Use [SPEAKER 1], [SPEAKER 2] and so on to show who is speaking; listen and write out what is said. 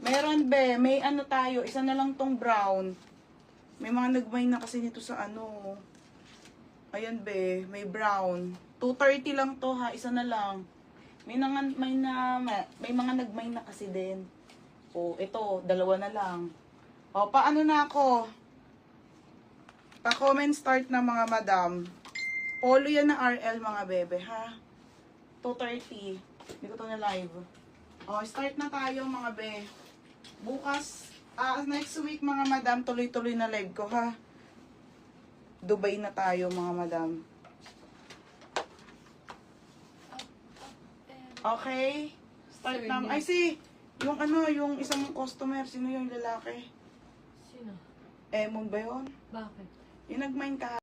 [SPEAKER 1] Meron be, may ano tayo, isa na lang tong brown. May mga nagmay na kasi nito sa ano. Ayan be, may brown. 230 lang to ha, isa na lang. May mga nagmay na kasi din. O, ito, dalawa na lang. O, paano na ako? Pa-comment start na mga madam. Polo yan na RL mga bebe ha. 230. Hindi ko to na live. O, start na tayo mga be. Bukas, next week mga madam, tuloy-tuloy na live ko ha. Dubai na tayo mga madam. Okay? Start na. Ay, yung ano, yung isang customer, sino yung lalaki?
[SPEAKER 2] Sino?
[SPEAKER 1] Emon ba yun?
[SPEAKER 2] Bakit?
[SPEAKER 1] Yung nag-mine ka